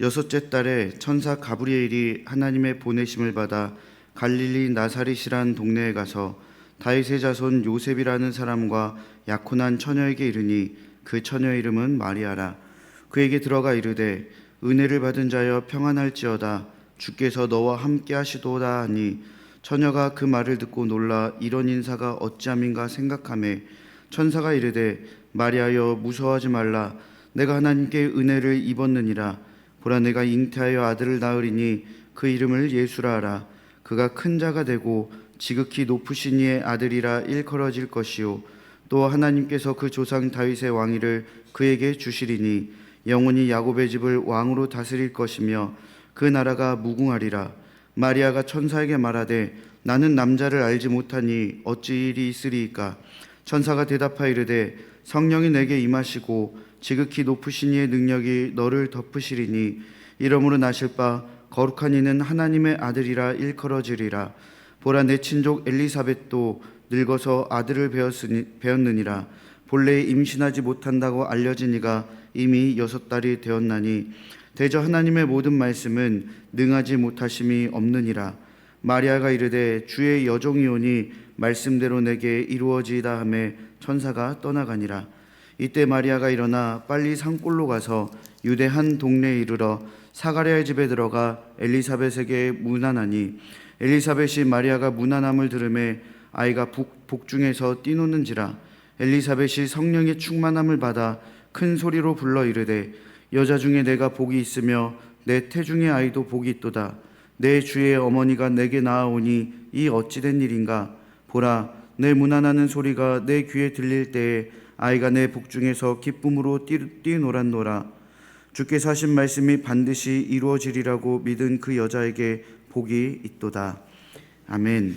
여섯째 달에 천사 가브리엘이 하나님의 보내심을 받아 갈릴리 나사렛이란 동네에 가서 다윗의 자손 요셉이라는 사람과 약혼한 처녀에게 이르니 그 처녀의 이름은 마리아라. 그에게 들어가 이르되 은혜를 받은 자여 평안할지어다. 주께서 너와 함께 하시도다 하니 처녀가 그 말을 듣고 놀라 이런 인사가 어찌함인가 생각하매 천사가 이르되 마리아여 무서워하지 말라. 내가 하나님께 은혜를 입었느니라. 보라 내가 잉태하여 아들을 낳으리니 그 이름을 예수라 하라. 그가 큰 자가 되고 지극히 높으신 이의 아들이라 일컬어질 것이요 또 하나님께서 그 조상 다윗의 왕위를 그에게 주시리니 영원히 야곱의 집을 왕으로 다스릴 것이며 그 나라가 무궁하리라. 마리아가 천사에게 말하되 나는 남자를 알지 못하니 어찌 일이 있으리이까. 천사가 대답하여 이르되 성령이 내게 임하시고 지극히 높으신 이의 능력이 너를 덮으시리니 이러므로 나실 바 거룩한 이는 하나님의 아들이라 일컬어지리라. 보라 내 친족 엘리사벳도 늙어서 아들을 배었느니라. 본래 임신하지 못한다고 알려진 이가 이미 6달이 되었나니 대저 하나님의 모든 말씀은 능하지 못하심이 없느니라. 마리아가 이르되 주의 여종이오니 말씀대로 내게 이루어지이다 하매 천사가 떠나가니라. 이때 마리아가 일어나 빨리 산골로 가서 유대 한 동네에 이르러 사가랴의 집에 들어가 엘리사벳에게 문안하니 엘리사벳이 마리아가 문안함을 들으매 아이가 복중에서 뛰노는지라. 엘리사벳이 성령의 충만함을 받아 큰 소리로 불러 이르되 여자 중에 내가 복이 있으며 내 태중의 아이도 복이 있도다. 내 주의 어머니가 내게 나아오니 이 어찌된 일인가. 보라 내 문안하는 소리가 내 귀에 들릴 때에 아이가 내 복중에서 기쁨으로 뛰놀았노라. 주께서 하신 말씀이 반드시 이루어지리라고 믿은 그 여자에게 복이 있도다. 아멘.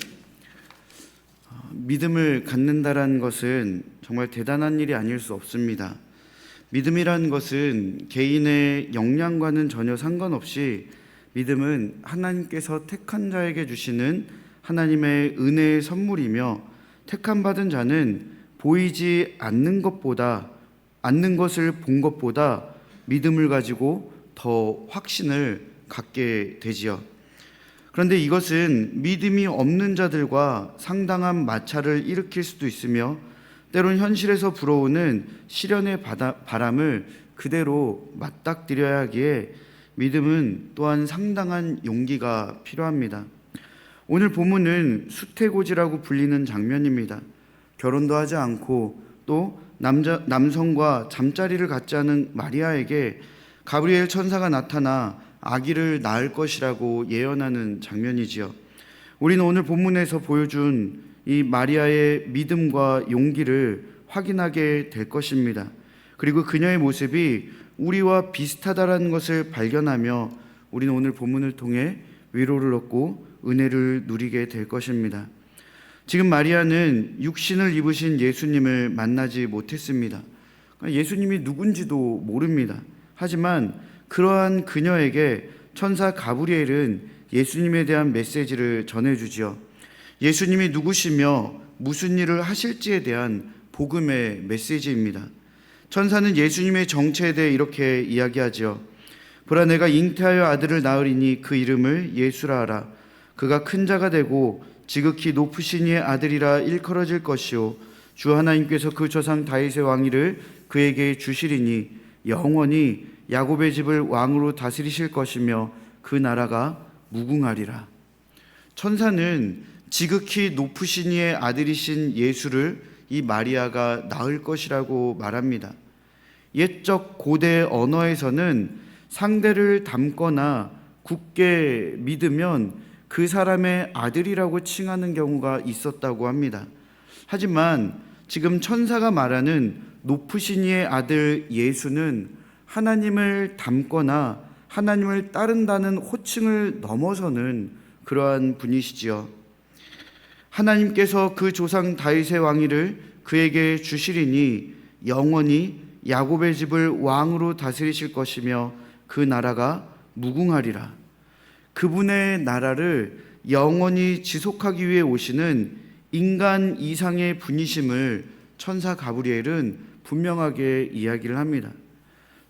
믿음을 갖는다라는 것은 정말 대단한 일이 아닐 수 없습니다. 믿음이라는 것은 개인의 역량과는 전혀 상관없이 믿음은 하나님께서 택한 자에게 주시는 하나님의 은혜의 선물이며 택함 받은 자는 보이지 않는 것을 본 것보다 믿음을 가지고 더 확신을 갖게 되지요. 그런데 이것은 믿음이 없는 자들과 상당한 마찰을 일으킬 수도 있으며 때론 현실에서 불어오는 시련의 바람을 그대로 맞닥뜨려야 하기에 믿음은 또한 상당한 용기가 필요합니다. 오늘 본문은 수태고지라고 불리는 장면입니다. 결혼도 하지 않고 또 남성과 잠자리를 갖지 않은 마리아에게 가브리엘 천사가 나타나 아기를 낳을 것이라고 예언하는 장면이지요. 우리는 오늘 본문에서 보여준 이 마리아의 믿음과 용기를 확인하게 될 것입니다. 그리고 그녀의 모습이 우리와 비슷하다라는 것을 발견하며 우리는 오늘 본문을 통해 위로를 얻고 은혜를 누리게 될 것입니다. 지금 마리아는 육신을 입으신 예수님을 만나지 못했습니다. 예수님이 누군지도 모릅니다. 하지만 그러한 그녀에게 천사 가브리엘은 예수님에 대한 메시지를 전해주지요. 예수님이 누구시며 무슨 일을 하실지에 대한 복음의 메시지입니다. 천사는 예수님의 정체에 대해 이렇게 이야기하지요. 보라 내가 잉태하여 아들을 낳으리니 그 이름을 예수라 하라. 그가 큰 자가 되고 지극히 높으신 이의 아들이라 일컬어질 것이요 주 하나님께서 그 조상 다윗의 왕위를 그에게 주시리니 영원히 야곱의 집을 왕으로 다스리실 것이며 그 나라가 무궁하리라. 천사는 지극히 높으신 이의 아들이신 예수를 이 마리아가 낳을 것이라고 말합니다. 옛적 고대 언어에서는 상대를 닮거나 굳게 믿으면 그 사람의 아들이라고 칭하는 경우가 있었다고 합니다. 하지만 지금 천사가 말하는 높으신 이의 아들 예수는 하나님을 닮거나 하나님을 따른다는 호칭을 넘어서는 그러한 분이시지요. 하나님께서 그 조상 다윗의 왕위를 그에게 주시리니 영원히 야곱의 집을 왕으로 다스리실 것이며 그 나라가 무궁하리라. 그분의 나라를 영원히 지속하기 위해 오시는 인간 이상의 분이심을 천사 가브리엘은 분명하게 이야기를 합니다.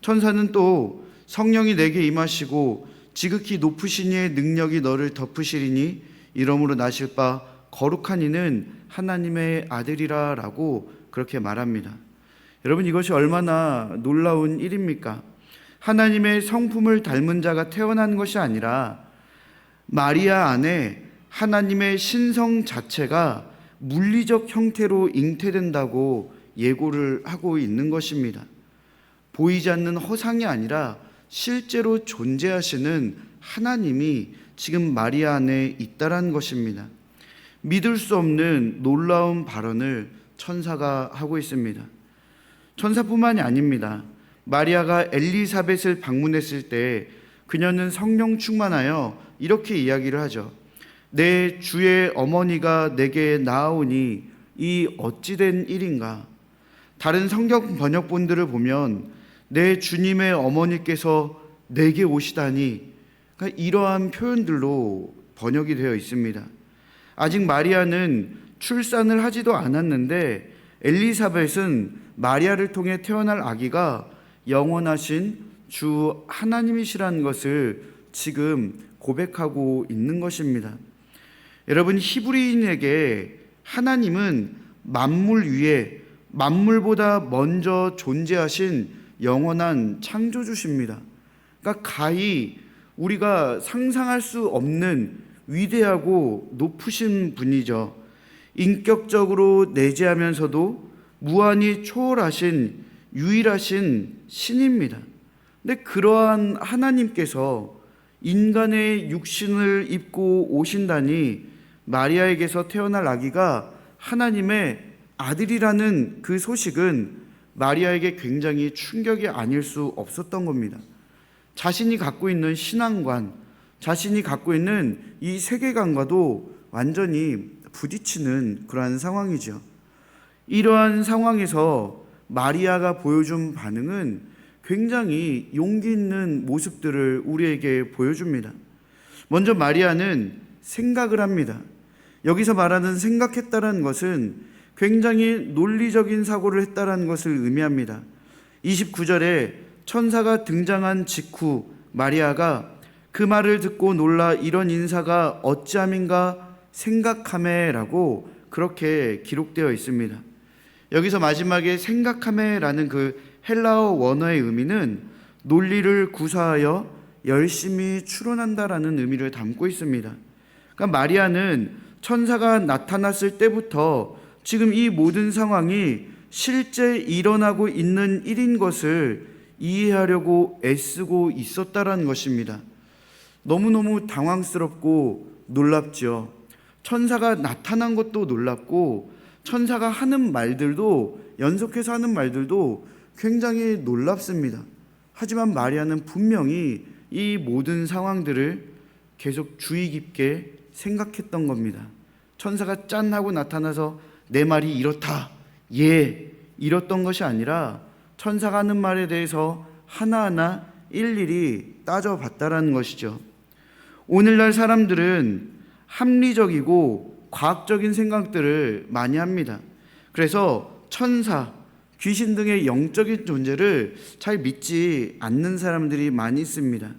천사는 또 성령이 내게 임하시고 지극히 높으신 이의 능력이 너를 덮으시리니 이러므로 나실 바 거룩한 이는 하나님의 아들이라 라고 그렇게 말합니다. 여러분, 이것이 얼마나 놀라운 일입니까? 하나님의 성품을 닮은 자가 태어난 것이 아니라 마리아 안에 하나님의 신성 자체가 물리적 형태로 잉태된다고 예고를 하고 있는 것입니다. 보이지 않는 허상이 아니라 실제로 존재하시는 하나님이 지금 마리아 안에 있다라는 것입니다. 믿을 수 없는 놀라운 발언을 천사가 하고 있습니다. 천사뿐만이 아닙니다. 마리아가 엘리사벳을 방문했을 때 그녀는 성령 충만하여 이렇게 이야기를 하죠. 내 주의 어머니가 내게 나아오니 이 어찌된 일인가. 다른 성경 번역본들을 보면 내 주님의 어머니께서 내게 오시다니, 그러니까 이러한 표현들로 번역이 되어 있습니다. 아직 마리아는 출산을 하지도 않았는데 엘리사벳은 마리아를 통해 태어날 아기가 영원하신 주 하나님이시라는 것을 지금 고백하고 있는 것입니다. 여러분, 히브리인에게 하나님은 만물 위에 만물보다 먼저 존재하신 영원한 창조주십니다. 그러니까 가히 우리가 상상할 수 없는 위대하고 높으신 분이죠. 인격적으로 내재하면서도 무한히 초월하신 유일하신 신입니다. 근데 그러한 하나님께서 인간의 육신을 입고 오신다니, 마리아에게서 태어날 아기가 하나님의 아들이라는 그 소식은 마리아에게 굉장히 충격이 아닐 수 없었던 겁니다. 자신이 갖고 있는 신앙관, 자신이 갖고 있는 이 세계관과도 완전히 부딪히는 그러한 상황이죠. 이러한 상황에서 마리아가 보여준 반응은 굉장히 용기 있는 모습들을 우리에게 보여줍니다. 먼저 마리아는 생각을 합니다. 여기서 말하는 생각했다라는 것은 굉장히 논리적인 사고를 했다라는 것을 의미합니다. 29절에 천사가 등장한 직후 마리아가 그 말을 듣고 놀라 이런 인사가 어찌함인가 생각하매라고 그렇게 기록되어 있습니다. 여기서 마지막에 생각하매라는 그 헬라어 원어의 의미는 논리를 구사하여 열심히 추론한다라는 의미를 담고 있습니다. 그러니까 마리아는 천사가 나타났을 때부터 지금 이 모든 상황이 실제 일어나고 있는 일인 것을 이해하려고 애쓰고 있었다라는 것입니다. 너무너무 당황스럽고 놀랍죠. 천사가 나타난 것도 놀랍고 천사가 하는 말들도, 연속해서 하는 말들도 굉장히 놀랍습니다. 하지만 마리아는 분명히 이 모든 상황들을 계속 주의 깊게 생각했던 겁니다. 천사가 짠 하고 나타나서 내 말이 이렇다, 이렇던 것이 아니라 천사가 하는 말에 대해서 하나하나 일일이 따져봤다라는 것이죠. 오늘날 사람들은 합리적이고 과학적인 생각들을 많이 합니다. 그래서 천사, 귀신 등의 영적인 존재를 잘 믿지 않는 사람들이 많이 있습니다.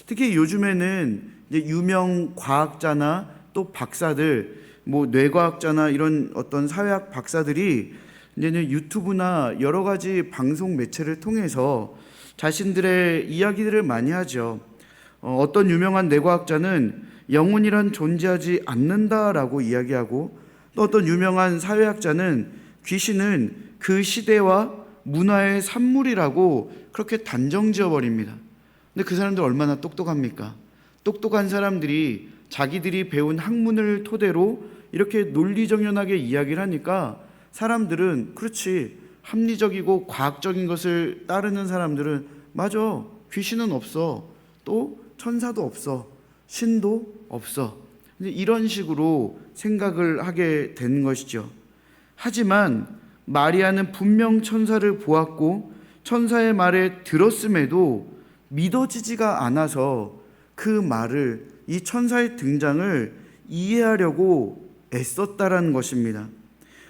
특히 요즘에는 이제 유명 과학자나 또 박사들, 뇌과학자나 이런 어떤 사회학 박사들이 이제는 유튜브나 여러 가지 방송 매체를 통해서 자신들의 이야기들을 많이 하죠. 어떤 유명한 뇌과학자는 영혼이란 존재하지 않는다라고 이야기하고, 또 어떤 유명한 사회학자는 귀신은 그 시대와 문화의 산물이라고 그렇게 단정 지어버립니다. 근데 그 사람들 얼마나 똑똑합니까? 똑똑한 사람들이 자기들이 배운 학문을 토대로 이렇게 논리정연하게 이야기를 하니까 사람들은, 그렇지, 합리적이고 과학적인 것을 따르는 사람들은 맞아, 귀신은 없어, 또 천사도 없어, 신도 없어, 이런 식으로 생각을 하게 되는 것이죠. 하지만 마리아는 분명 천사를 보았고 천사의 말에 들었음에도 믿어지지가 않아서 그 말을, 이 천사의 등장을 이해하려고 애썼다라는 것입니다.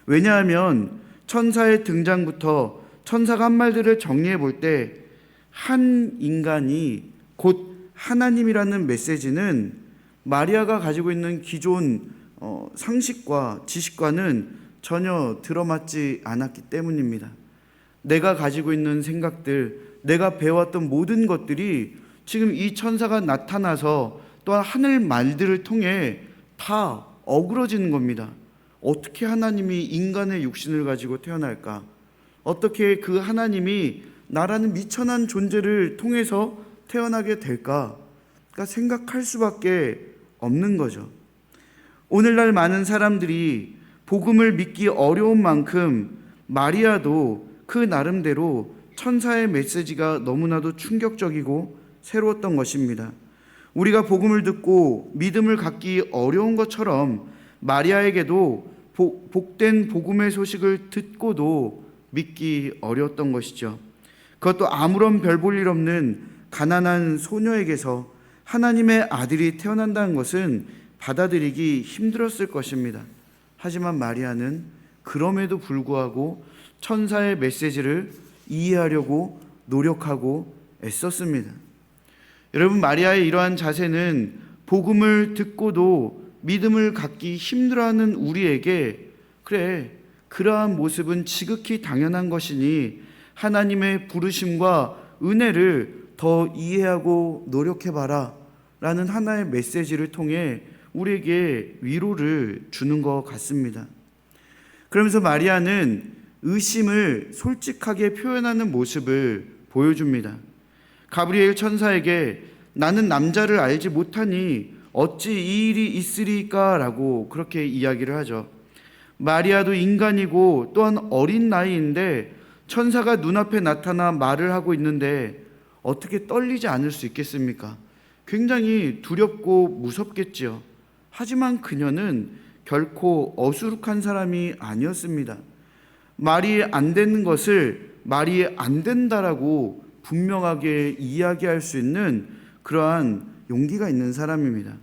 왜냐하면 천사의 등장부터 천사가 한 말들을 정리해 볼 때 한 인간이 곧 하나님이라는 메시지는 마리아가 가지고 있는 기존 상식과 지식과는 전혀 들어맞지 않았기 때문입니다. 내가 가지고 있는 생각들, 내가 배웠던 모든 것들이 지금 이 천사가 나타나서 또한 하늘 말들을 통해 다 어그러지는 겁니다. 어떻게 하나님이 인간의 육신을 가지고 태어날까? 어떻게 그 하나님이 나라는 미천한 존재를 통해서 태어나게 될까? 그러니까 생각할 수밖에 없는 거죠. 오늘날 많은 사람들이 복음을 믿기 어려운 만큼 마리아도 그 나름대로 천사의 메시지가 너무나도 충격적이고 새로웠던 것입니다. 우리가 복음을 듣고 믿음을 갖기 어려운 것처럼 마리아에게도 복된 복음의 소식을 듣고도 믿기 어려웠던 것이죠. 그것도 아무런 별 볼 일 없는 가난한 소녀에게서 하나님의 아들이 태어난다는 것은 받아들이기 힘들었을 것입니다. 하지만 마리아는 그럼에도 불구하고 천사의 메시지를 이해하려고 노력하고 애썼습니다. 여러분, 마리아의 이러한 자세는 복음을 듣고도 믿음을 갖기 힘들어하는 우리에게 그래, 그러한 모습은 지극히 당연한 것이니 하나님의 부르심과 은혜를 더 이해하고 노력해봐라 라는 하나의 메시지를 통해 우리에게 위로를 주는 것 같습니다. 그러면서 마리아는 의심을 솔직하게 표현하는 모습을 보여줍니다. 가브리엘 천사에게 나는 남자를 알지 못하니 어찌 이 일이 있으리까 라고 그렇게 이야기를 하죠. 마리아도 인간이고 또한 어린 나이인데 천사가 눈앞에 나타나 말을 하고 있는데 어떻게 떨리지 않을 수 있겠습니까? 굉장히 두렵고 무섭겠지요. 하지만 그녀는 결코 어수룩한 사람이 아니었습니다. 말이 안 되는 것을 말이 안 된다라고 분명하게 이야기할 수 있는 그러한 용기가 있는 사람입니다.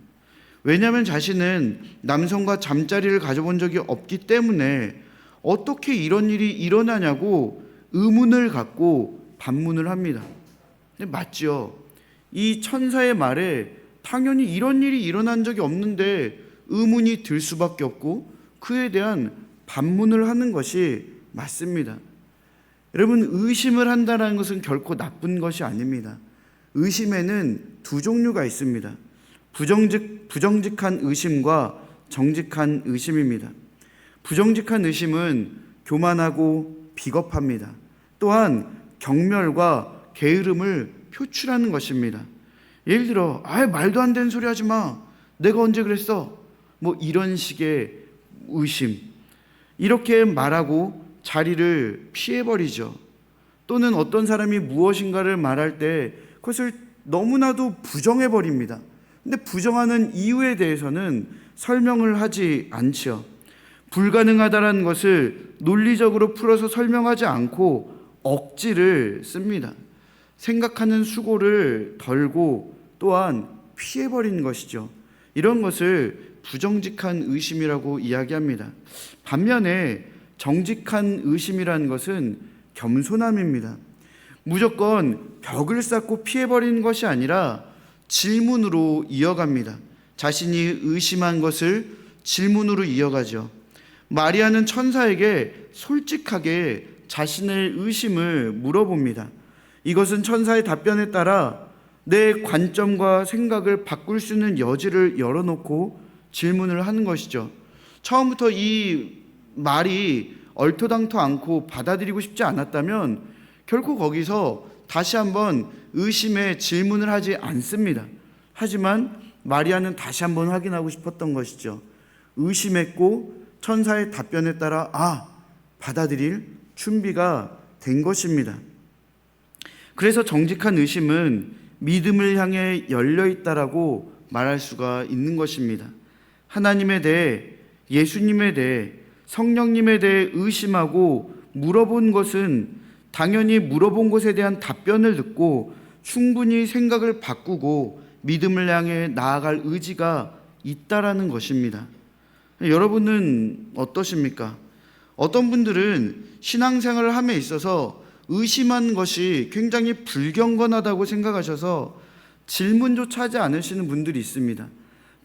왜냐하면 자신은 남성과 잠자리를 가져본 적이 없기 때문에 어떻게 이런 일이 일어나냐고 의문을 갖고 반문을 합니다. 근데 맞죠? 이 천사의 말에 당연히 이런 일이 일어난 적이 없는데 의문이 들 수밖에 없고 그에 대한 반문을 하는 것이 맞습니다. 여러분, 의심을 한다는 것은 결코 나쁜 것이 아닙니다. 의심에는 두 종류가 있습니다. 부정직한 의심과 정직한 의심입니다. 부정직한 의심은 교만하고 비겁합니다. 또한 경멸과 게으름을 표출하는 것입니다. 예를 들어 말도 안 되는 소리 하지 마. 내가 언제 그랬어? 뭐 이런 식의 의심. 이렇게 말하고 자리를 피해버리죠. 또는 어떤 사람이 무엇인가를 말할 때 그것을 너무나도 부정해버립니다. 근데 부정하는 이유에 대해서는 설명을 하지 않죠. 불가능하다는 것을 논리적으로 풀어서 설명하지 않고 억지를 씁니다. 생각하는 수고를 덜고 또한 피해버린 것이죠. 이런 것을 부정직한 의심이라고 이야기합니다. 반면에 정직한 의심이라는 것은 겸손함입니다. 무조건 벽을 쌓고 피해버리는 것이 아니라 질문으로 이어갑니다. 자신이 의심한 것을 질문으로 이어가죠. 마리아는 천사에게 솔직하게 자신의 의심을 물어봅니다. 이것은 천사의 답변에 따라 내 관점과 생각을 바꿀 수 있는 여지를 열어놓고 질문을 하는 것이죠. 처음부터 이 말이 얼토당토 않고 받아들이고 싶지 않았다면 결코 거기서 다시 한번 의심의 질문을 하지 않습니다. 하지만 마리아는 다시 한번 확인하고 싶었던 것이죠. 의심했고 천사의 답변에 따라 받아들일 준비가 된 것입니다. 그래서 정직한 의심은 믿음을 향해 열려있다라고 말할 수가 있는 것입니다. 하나님에 대해, 예수님에 대해, 성령님에 대해 의심하고 물어본 것은 당연히 물어본 것에 대한 답변을 듣고 충분히 생각을 바꾸고 믿음을 향해 나아갈 의지가 있다라는 것입니다. 여러분은 어떠십니까? 어떤 분들은 신앙생활을 함에 있어서 의심한 것이 굉장히 불경건하다고 생각하셔서 질문조차 하지 않으시는 분들이 있습니다.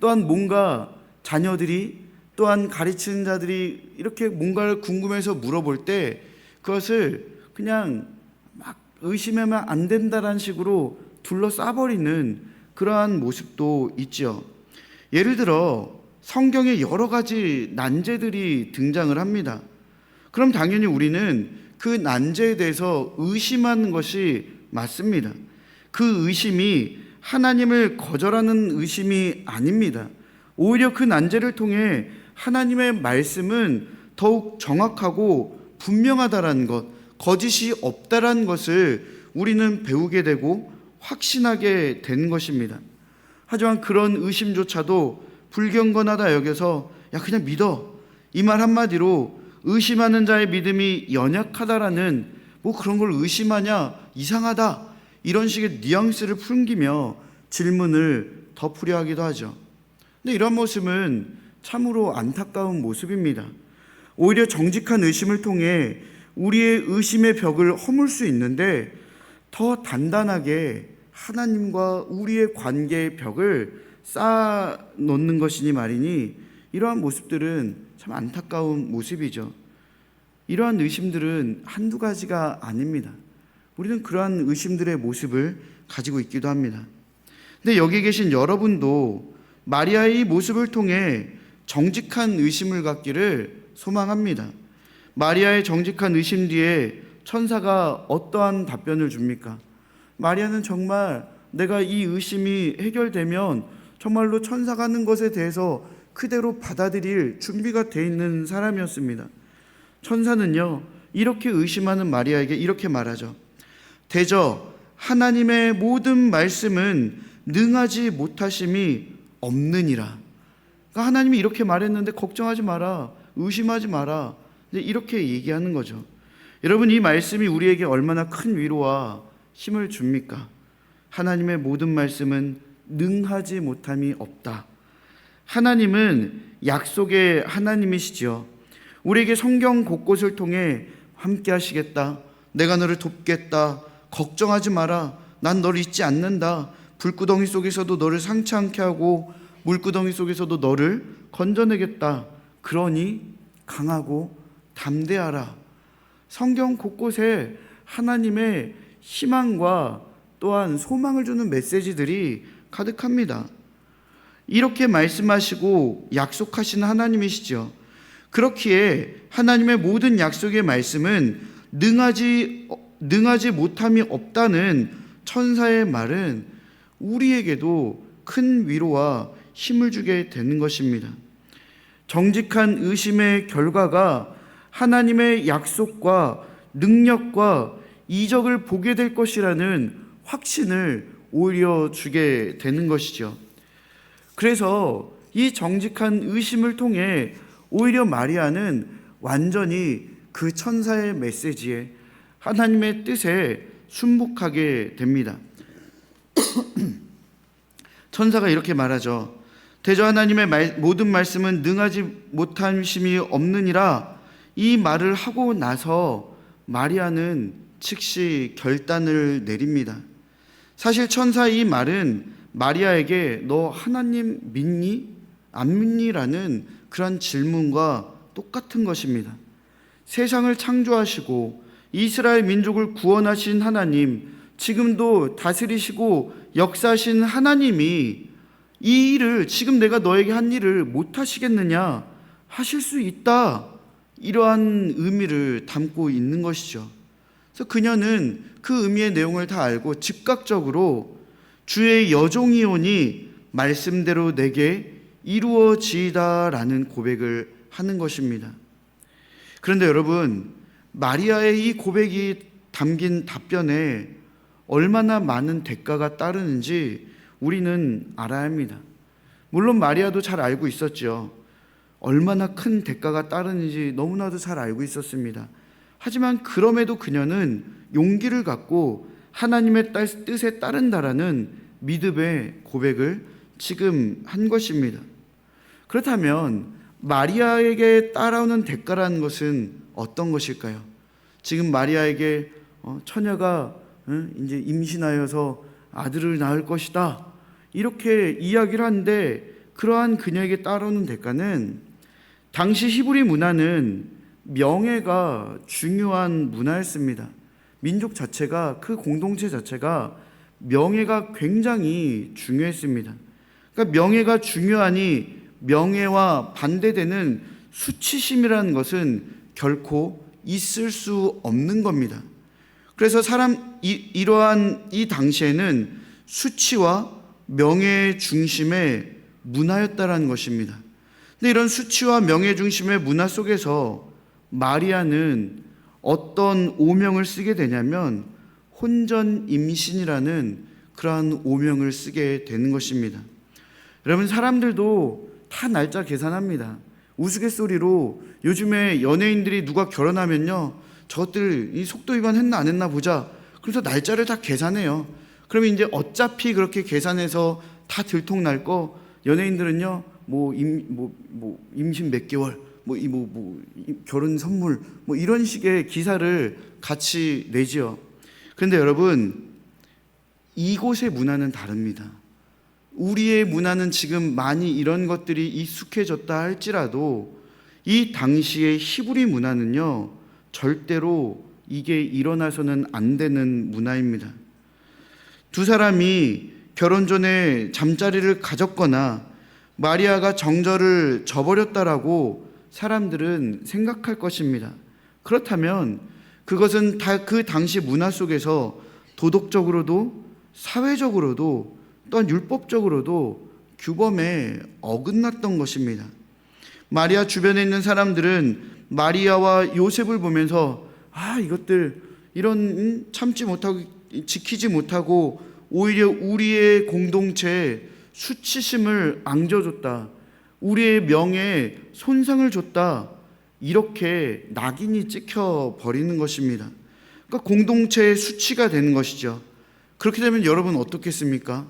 또한 뭔가 자녀들이 또한 가르치는 자들이 이렇게 뭔가를 궁금해서 물어볼 때 그것을 그냥 막 의심하면 안 된다라는 식으로 둘러싸버리는 그러한 모습도 있죠. 예를 들어 성경에 여러 가지 난제들이 등장을 합니다. 그럼 당연히 우리는 그 난제에 대해서 의심하는 것이 맞습니다. 그 의심이 하나님을 거절하는 의심이 아닙니다. 오히려 그 난제를 통해 하나님의 말씀은 더욱 정확하고 분명하다라는 것, 거짓이 없다라는 것을 우리는 배우게 되고 확신하게 되는 것입니다. 하지만 그런 의심조차도 불경건하다 여겨서 야 그냥 믿어, 이 말 한마디로 의심하는 자의 믿음이 연약하다라는 뭐 그런 걸 의심하냐, 이상하다, 이런 식의 뉘앙스를 풍기며 질문을 덮으려 하기도 하죠. 근데 이런 모습은 참으로 안타까운 모습입니다. 오히려 정직한 의심을 통해 우리의 의심의 벽을 허물 수 있는데 더 단단하게 하나님과 우리의 관계의 벽을 쌓아 놓는 것이니 말이니 이러한 모습들은 참 안타까운 모습이죠. 이러한 의심들은 한두 가지가 아닙니다. 우리는 그러한 의심들의 모습을 가지고 있기도 합니다. 근데 여기 계신 여러분도 마리아의 이 모습을 통해 정직한 의심을 갖기를 소망합니다. 마리아의 정직한 의심 뒤에 천사가 어떠한 답변을 줍니까? 마리아는 정말 내가 이 의심이 해결되면 정말로 천사가 하는 것에 대해서 그대로 받아들일 준비가 돼 있는 사람이었습니다. 천사는요, 이렇게 의심하는 마리아에게 이렇게 말하죠. 대저 하나님의 모든 말씀은 능하지 못하심이 없느니라. 그러니까 하나님이 이렇게 말했는데 걱정하지 마라, 의심하지 마라, 이렇게 얘기하는 거죠. 여러분, 이 말씀이 우리에게 얼마나 큰 위로와 힘을 줍니까? 하나님의 모든 말씀은 능하지 못함이 없다. 하나님은 약속의 하나님이시죠. 우리에게 성경 곳곳을 통해 함께 하시겠다, 내가 너를 돕겠다, 걱정하지 마라, 난 너를 잊지 않는다, 불구덩이 속에서도 너를 상치 않게 하고 물구덩이 속에서도 너를 건져내겠다, 그러니 강하고 담대하라. 성경 곳곳에 하나님의 희망과 또한 소망을 주는 메시지들이 가득합니다. 이렇게 말씀하시고 약속하시는 하나님이시죠. 그렇기에 하나님의 모든 약속의 말씀은 능하지 못함이 없다는 천사의 말은 우리에게도 큰 위로와 힘을 주게 되는 것입니다. 정직한 의심의 결과가 하나님의 약속과 능력과 이적을 보게 될 것이라는 확신을 오히려 주게 되는 것이죠. 그래서 이 정직한 의심을 통해 오히려 마리아는 완전히 그 천사의 메시지에 하나님의 뜻에 순복하게 됩니다. 천사가 이렇게 말하죠. 대저 하나님의 모든 말씀은 능하지 못함심이 없느니라. 이 말을 하고 나서 마리아는 즉시 결단을 내립니다. 사실 천사의 이 말은 마리아에게 너 하나님 믿니? 안 믿니? 라는 그런 질문과 똑같은 것입니다. 세상을 창조하시고 이스라엘 민족을 구원하신 하나님, 지금도 다스리시고 역사하신 하나님이 이 일을, 지금 내가 너에게 한 일을 못하시겠느냐? 하실 수 있다. 이러한 의미를 담고 있는 것이죠. 그래서 그녀는 그 의미의 내용을 다 알고 즉각적으로 주의 여종이오니 말씀대로 내게 이루어지이다라는 고백을 하는 것입니다. 그런데 여러분, 마리아의 이 고백이 담긴 답변에 얼마나 많은 대가가 따르는지 우리는 알아야 합니다. 물론 마리아도 잘 알고 있었죠. 얼마나 큰 대가가 따르는지 너무나도 잘 알고 있었습니다. 하지만 그럼에도 그녀는 용기를 갖고 하나님의 뜻에 따른다라는 믿음의 고백을 지금 한 것입니다. 그렇다면 마리아에게 따라오는 대가라는 것은 어떤 것일까요? 지금 마리아에게 처녀가 이제 임신하여서 아들을 낳을 것이다, 이렇게 이야기를 하는데, 그러한 그녀에게 따르는 대가는, 당시 히브리 문화는 명예가 중요한 문화였습니다. 민족 자체가, 그 공동체 자체가 명예가 굉장히 중요했습니다. 그러니까 명예가 중요하니 명예와 반대되는 수치심이라는 것은 결코 있을 수 없는 겁니다. 그래서 이러한 이 당시에는 수치와 명예 중심의 문화였다라는 것입니다. 근데 이런 수치와 명예 중심의 문화 속에서 마리아는 어떤 오명을 쓰게 되냐면 혼전 임신이라는 그러한 오명을 쓰게 되는 것입니다. 여러분, 사람들도 다 날짜 계산합니다. 우스갯소리로 요즘에 연예인들이 누가 결혼하면요, 저것들 이 속도 위반 했나 안 했나 보자, 그래서 날짜를 다 계산해요. 그러면 이제 어차피 그렇게 계산해서 다 들통날 거, 연예인들은요 임신 몇 개월, 결혼 선물, 이런 식의 기사를 같이 내지요. 그런데 여러분, 이곳의 문화는 다릅니다. 우리의 문화는 지금 많이 이런 것들이 익숙해졌다 할지라도 이 당시의 히브리 문화는요, 절대로 이게 일어나서는 안 되는 문화입니다. 두 사람이 결혼 전에 잠자리를 가졌거나 마리아가 정절을 저버렸다라고 사람들은 생각할 것입니다. 그렇다면 그것은 다 그 당시 문화 속에서 도덕적으로도 사회적으로도 또한 율법적으로도 규범에 어긋났던 것입니다. 마리아 주변에 있는 사람들은 마리아와 요셉을 보면서 이것들 이런 참지 못하고 지키지 못하고 오히려 우리의 공동체에 수치심을 안겨줬다, 우리의 명예에 손상을 줬다, 이렇게 낙인이 찍혀 버리는 것입니다. 그러니까 공동체의 수치가 되는 것이죠. 그렇게 되면 여러분 어떻겠습니까?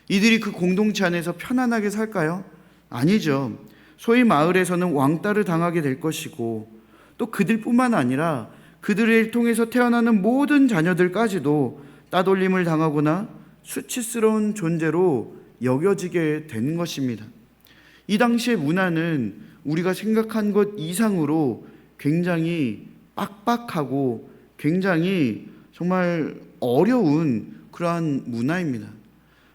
이들이 그 공동체 안에서 편안하게 살까요? 아니죠. 소위 마을에서는 왕따를 당하게 될 것이고, 또 그들뿐만 아니라 그들을 통해서 태어나는 모든 자녀들까지도 따돌림을 당하거나 수치스러운 존재로 여겨지게 되는 것입니다. 이 당시의 문화는 우리가 생각한 것 이상으로 굉장히 빡빡하고 굉장히 정말 어려운 그러한 문화입니다.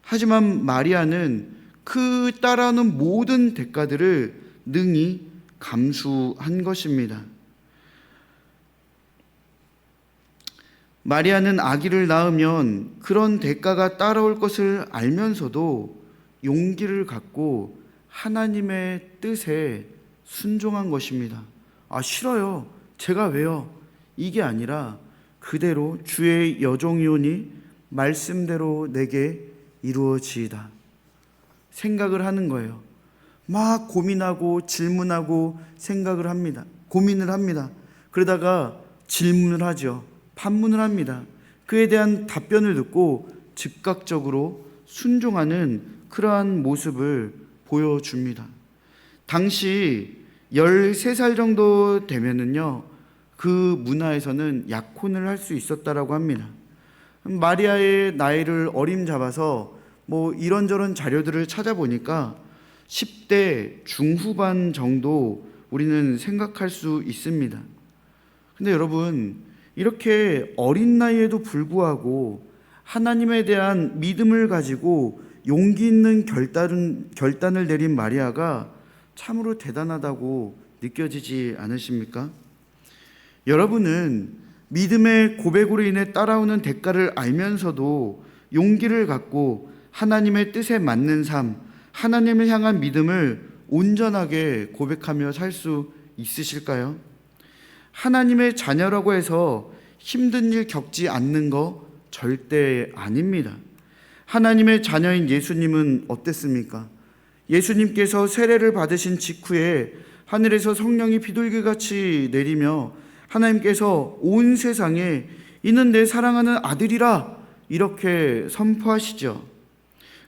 하지만 마리아는 그 따라오는 모든 대가들을 능히 감수한 것입니다. 마리아는 아기를 낳으면 그런 대가가 따라올 것을 알면서도 용기를 갖고 하나님의 뜻에 순종한 것입니다. 싫어요, 제가 왜요? 이게 아니라 그대로 주의 여종이오니 말씀대로 내게 이루어지이다 생각을 하는 거예요. 막 고민하고 질문하고 생각을 합니다. 고민을 합니다. 그러다가 질문을 하죠. 반문을 합니다. 그에 대한 답변을 듣고 즉각적으로 순종하는 그러한 모습을 보여줍니다. 당시 13살 정도 되면은요, 그 문화에서는 약혼을 할 수 있었다라고 합니다. 마리아의 나이를 어림잡아서 이런저런 자료들을 찾아보니까 10대 중후반 정도 우리는 생각할 수 있습니다. 근데 여러분, 이렇게 어린 나이에도 불구하고 하나님에 대한 믿음을 가지고 용기 있는 결단을 내린 마리아가 참으로 대단하다고 느껴지지 않으십니까? 여러분은 믿음의 고백으로 인해 따라오는 대가를 알면서도 용기를 갖고 하나님의 뜻에 맞는 삶, 하나님을 향한 믿음을 온전하게 고백하며 살 수 있으실까요? 하나님의 자녀라고 해서 힘든 일 겪지 않는 거 절대 아닙니다. 하나님의 자녀인 예수님은 어땠습니까? 예수님께서 세례를 받으신 직후에 하늘에서 성령이 비둘기같이 내리며 하나님께서 온 세상에 이는 내 사랑하는 아들이라 이렇게 선포하시죠.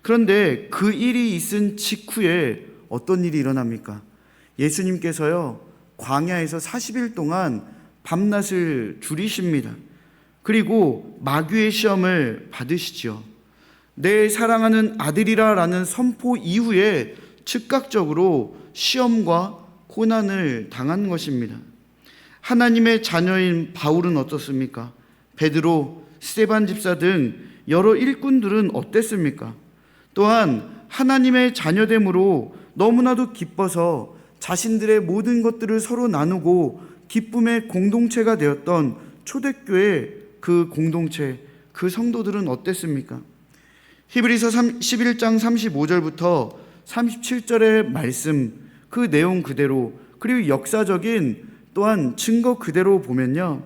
그런데 그 일이 있은 직후에 어떤 일이 일어납니까? 예수님께서요, 광야에서 40일 동안 밤낮을 줄이십니다. 그리고 마귀의 시험을 받으시지요. 내 사랑하는 아들이라라는 선포 이후에 즉각적으로 시험과 고난을 당한 것입니다. 하나님의 자녀인 바울은 어떻습니까? 베드로, 스데반 집사 등 여러 일꾼들은 어땠습니까? 또한 하나님의 자녀됨으로 너무나도 기뻐서 자신들의 모든 것들을 서로 나누고 기쁨의 공동체가 되었던 초대교회 그 공동체, 그 성도들은 어땠습니까? 히브리서 11장 35절부터 37절의 말씀, 그 내용 그대로, 그리고 역사적인 또한 증거 그대로 보면요,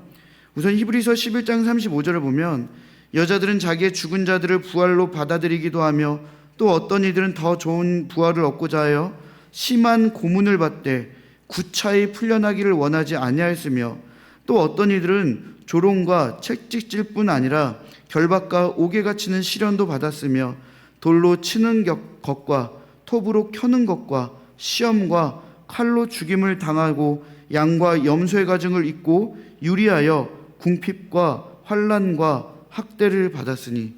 우선 히브리서 11장 35절을 보면 여자들은 자기의 죽은 자들을 부활로 받아들이기도 하며 또 어떤 이들은 더 좋은 부활을 얻고자 하여 심한 고문을 받되 구차히 풀려나기를 원하지 아니하였으며 또 어떤 이들은 조롱과 채찍질 뿐 아니라 결박과 옥에 갇히는 시련도 받았으며 돌로 치는 것과 톱으로 켜는 것과 시험과 칼로 죽임을 당하고 양과 염소의 가증을 입고 유리하여 궁핍과 환난과 학대를 받았으니.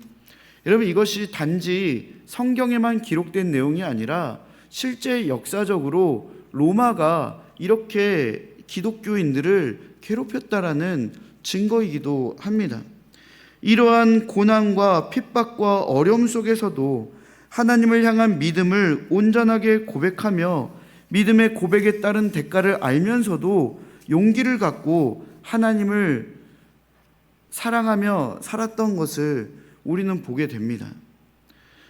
여러분, 이것이 단지 성경에만 기록된 내용이 아니라 실제 역사적으로 로마가 이렇게 기독교인들을 괴롭혔다라는 증거이기도 합니다. 이러한 고난과 핍박과 어려움 속에서도 하나님을 향한 믿음을 온전하게 고백하며 믿음의 고백에 따른 대가를 알면서도 용기를 갖고 하나님을 사랑하며 살았던 것을 우리는 보게 됩니다.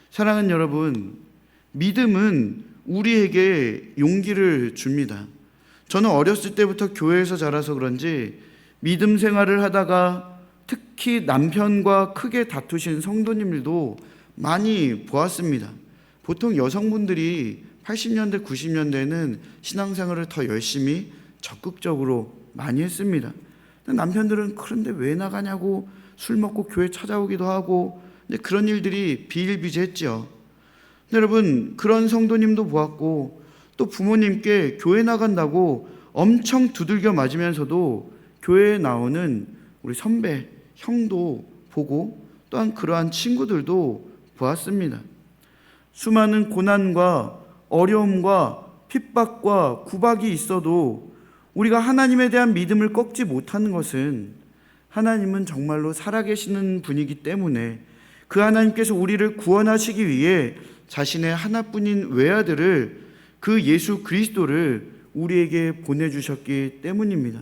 사랑하는 여러분, 믿음은 우리에게 용기를 줍니다. 저는 어렸을 때부터 교회에서 자라서 그런지 믿음 생활을 하다가 특히 남편과 크게 다투신 성도님들도 많이 보았습니다. 보통 여성분들이 80년대, 90년대에는 신앙생활을 더 열심히 적극적으로 많이 했습니다. 남편들은 그런데 왜 나가냐고 술 먹고 교회 찾아오기도 하고 그런 일들이 비일비재했죠. 여러분, 그런 성도님도 보았고 또 부모님께 교회 나간다고 엄청 두들겨 맞으면서도 교회에 나오는 우리 선배, 형도 보고 또한 그러한 친구들도 보았습니다. 수많은 고난과 어려움과 핍박과 구박이 있어도 우리가 하나님에 대한 믿음을 꺾지 못하는 것은 하나님은 정말로 살아계시는 분이기 때문에 그 하나님께서 우리를 구원하시기 위해 자신의 하나뿐인 외아들을, 그 예수 그리스도를 우리에게 보내주셨기 때문입니다.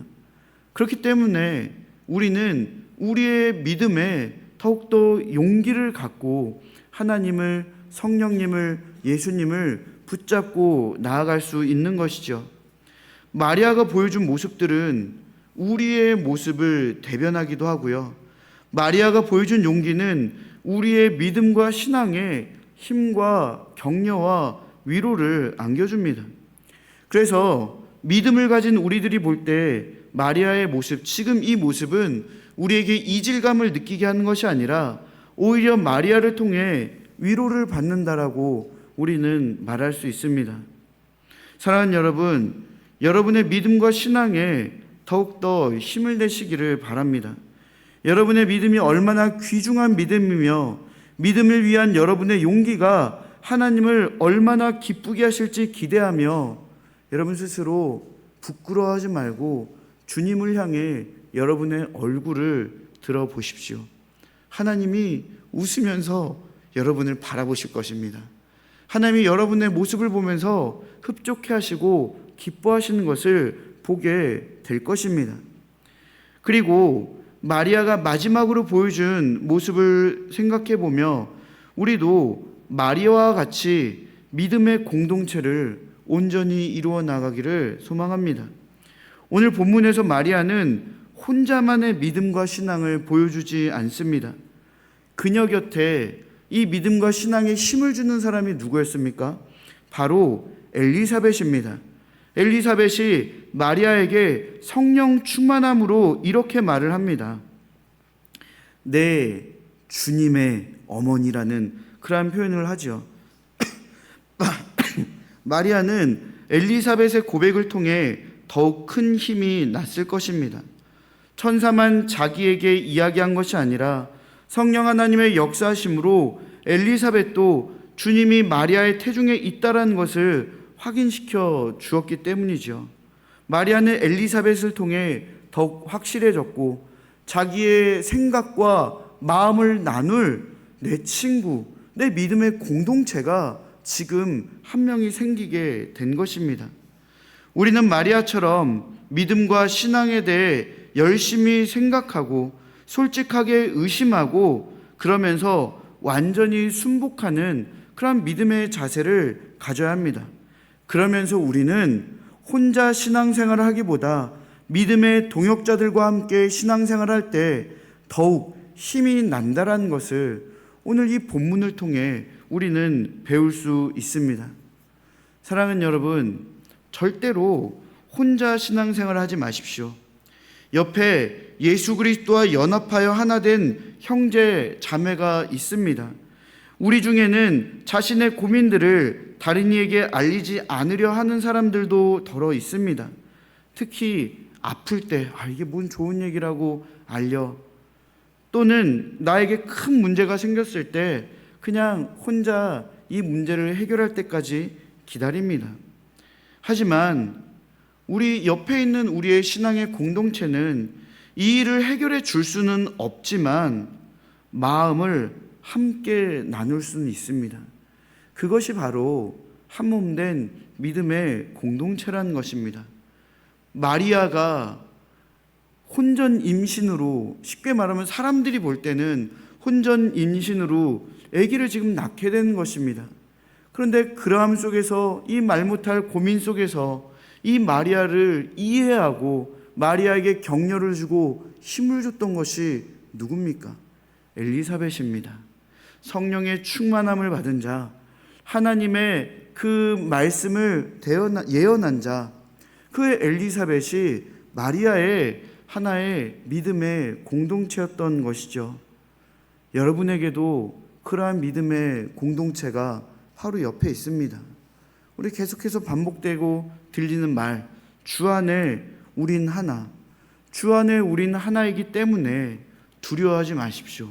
그렇기 때문에 우리는 우리의 믿음에 더욱더 용기를 갖고 하나님을, 성령님을, 예수님을 붙잡고 나아갈 수 있는 것이죠. 마리아가 보여준 모습들은 우리의 모습을 대변하기도 하고요. 마리아가 보여준 용기는 우리의 믿음과 신앙에 힘과 격려와 위로를 안겨줍니다. 그래서 믿음을 가진 우리들이 볼 때 마리아의 모습, 지금 이 모습은 우리에게 이질감을 느끼게 하는 것이 아니라 오히려 마리아를 통해 위로를 받는다라고 우리는 말할 수 있습니다. 사랑하는 여러분, 여러분의 믿음과 신앙에 더욱더 힘을 내시기를 바랍니다. 여러분의 믿음이 얼마나 귀중한 믿음이며 믿음을 위한 여러분의 용기가 하나님을 얼마나 기쁘게 하실지 기대하며 여러분 스스로 부끄러워하지 말고 주님을 향해 여러분의 얼굴을 들어보십시오. 하나님이 웃으면서 여러분을 바라보실 것입니다. 하나님이 여러분의 모습을 보면서 흡족해 하시고 기뻐하시는 것을 보게 될 것입니다. 그리고 마리아가 마지막으로 보여준 모습을 생각해 보며 우리도 마리아와 같이 믿음의 공동체를 온전히 이루어 나가기를 소망합니다. 오늘 본문에서 마리아는 혼자만의 믿음과 신앙을 보여주지 않습니다. 그녀 곁에 이 믿음과 신앙에 힘을 주는 사람이 누구였습니까? 바로 엘리사벳입니다. 엘리사벳이 마리아에게 성령 충만함으로 이렇게 말을 합니다. 내 주님의 어머니라는 그러한 표현을 하죠. 마리아는 엘리사벳의 고백을 통해 더욱 큰 힘이 났을 것입니다. 천사만 자기에게 이야기한 것이 아니라 성령 하나님의 역사하심으로 엘리사벳도 주님이 마리아의 태중에 있다라는 것을 확인시켜 주었기 때문이죠. 마리아는 엘리사벳을 통해 더욱 확실해졌고 자기의 생각과 마음을 나눌 내 친구, 내 믿음의 공동체가 지금 한 명이 생기게 된 것입니다. 우리는 마리아처럼 믿음과 신앙에 대해 열심히 생각하고 솔직하게 의심하고 그러면서 완전히 순복하는 그런 믿음의 자세를 가져야 합니다. 그러면서 우리는 혼자 신앙생활을 하기보다 믿음의 동역자들과 함께 신앙생활을 할 때 더욱 힘이 난다라는 것을 오늘 이 본문을 통해 우리는 배울 수 있습니다. 사랑하는 여러분, 절대로 혼자 신앙생활을 하지 마십시오. 옆에 예수 그리스도와 연합하여 하나 된 형제 자매가 있습니다. 우리 중에는 자신의 고민들을 다른 이에게 알리지 않으려 하는 사람들도 더러 있습니다. 특히 아플 때 이게 뭔 좋은 얘기라고 알려, 또는 나에게 큰 문제가 생겼을 때 그냥 혼자 이 문제를 해결할 때까지 기다립니다. 하지만 우리 옆에 있는 우리의 신앙의 공동체는 이 일을 해결해 줄 수는 없지만 마음을 함께 나눌 수는 있습니다. 그것이 바로 한몸된 믿음의 공동체라는 것입니다. 마리아가 혼전 임신으로, 쉽게 말하면 사람들이 볼 때는 혼전 임신으로 아기를 지금 낳게 되는 것입니다. 그런데 그러함 속에서, 이 말 못할 고민 속에서 이 마리아를 이해하고 마리아에게 격려를 주고 힘을 줬던 것이 누굽니까? 엘리사벳입니다. 성령의 충만함을 받은 자, 하나님의 그 말씀을 예언한 자, 그 엘리사벳이 마리아의 하나의 믿음의 공동체였던 것이죠. 여러분에게도 그러한 믿음의 공동체가 바로 옆에 있습니다. 우리 계속해서 반복되고 들리는 말, 주 안에 우린 하나, 주 안에 우린 하나이기 때문에 두려워하지 마십시오.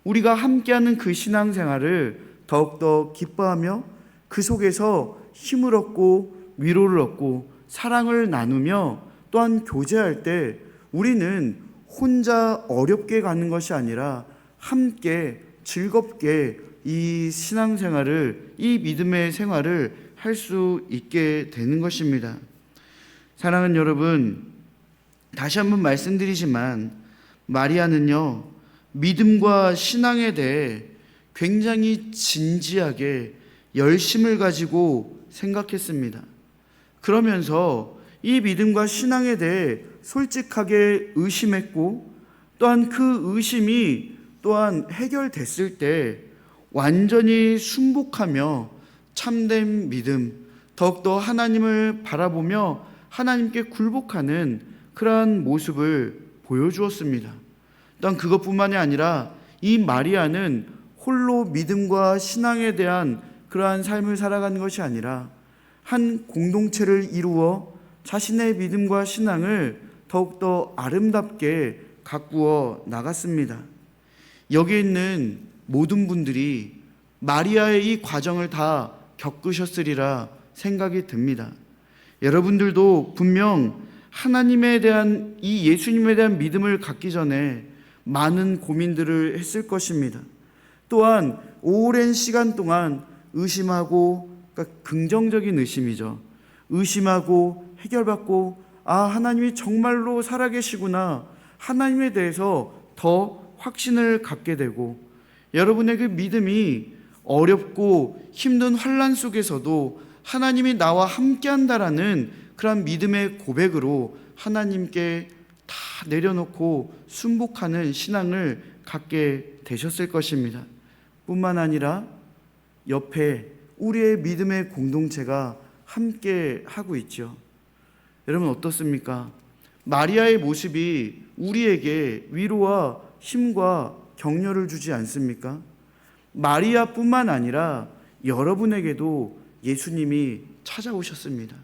우리가 함께하는 그 신앙생활을 더욱더 기뻐하며 그 속에서 힘을 얻고 위로를 얻고 사랑을 나누며 또한 교제할 때 우리는 혼자 어렵게 가는 것이 아니라 함께 즐겁게 이 신앙생활을, 이 믿음의 생활을 할 수 있게 되는 것입니다. 사랑하는 여러분, 다시 한번 말씀드리지만 마리아는요, 믿음과 신앙에 대해 굉장히 진지하게 열심을 가지고 생각했습니다. 그러면서 이 믿음과 신앙에 대해 솔직하게 의심했고, 또한 그 의심이 또한 해결됐을 때 완전히 순복하며 참된 믿음, 더욱더 하나님을 바라보며 하나님께 굴복하는 그러한 모습을 보여주었습니다. 또한 그것뿐만이 아니라 이 마리아는 홀로 믿음과 신앙에 대한 그러한 삶을 살아가는 것이 아니라 한 공동체를 이루어 자신의 믿음과 신앙을 더욱더 아름답게 가꾸어 나갔습니다. 여기 있는 모든 분들이 마리아의 이 과정을 다 겪으셨으리라 생각이 듭니다. 여러분들도 분명 하나님에 대한, 이 예수님에 대한 믿음을 갖기 전에 많은 고민들을 했을 것입니다. 또한 오랜 시간 동안 의심하고, 그러니까 긍정적인 의심이죠. 의심하고 해결받고, 하나님이 정말로 살아계시구나, 하나님에 대해서 더 확신을 갖게 되고, 여러분의 그 믿음이 어렵고 힘든 환난 속에서도 하나님이 나와 함께한다라는 그런 믿음의 고백으로 하나님께 다 내려놓고 순복하는 신앙을 갖게 되셨을 것입니다. 뿐만 아니라 옆에 우리의 믿음의 공동체가 함께 하고 있죠. 여러분 어떻습니까? 마리아의 모습이 우리에게 위로와 힘과 격려를 주지 않습니까? 마리아뿐만 아니라 여러분에게도 예수님이 찾아오셨습니다.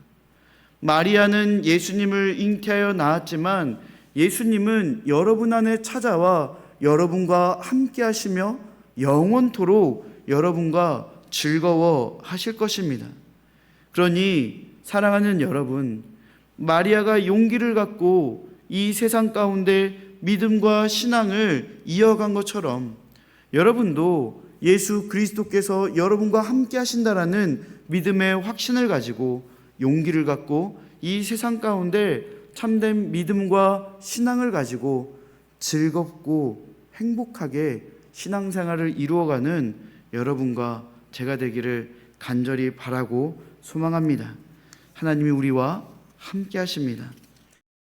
마리아는 예수님을 잉태하여 낳았지만 예수님은 여러분 안에 찾아와 여러분과 함께 하시며 영원토록 여러분과 즐거워 하실 것입니다. 그러니 사랑하는 여러분, 마리아가 용기를 갖고 이 세상 가운데 믿음과 신앙을 이어간 것처럼 여러분도 예수 그리스도께서 여러분과 함께 하신다라는 믿음의 확신을 가지고 용기를 갖고 이 세상 가운데 참된 믿음과 신앙을 가지고 즐겁고 행복하게 신앙생활을 이루어가는 여러분과 제가 되기를 간절히 바라고 소망합니다. 하나님이 우리와 함께 하십니다.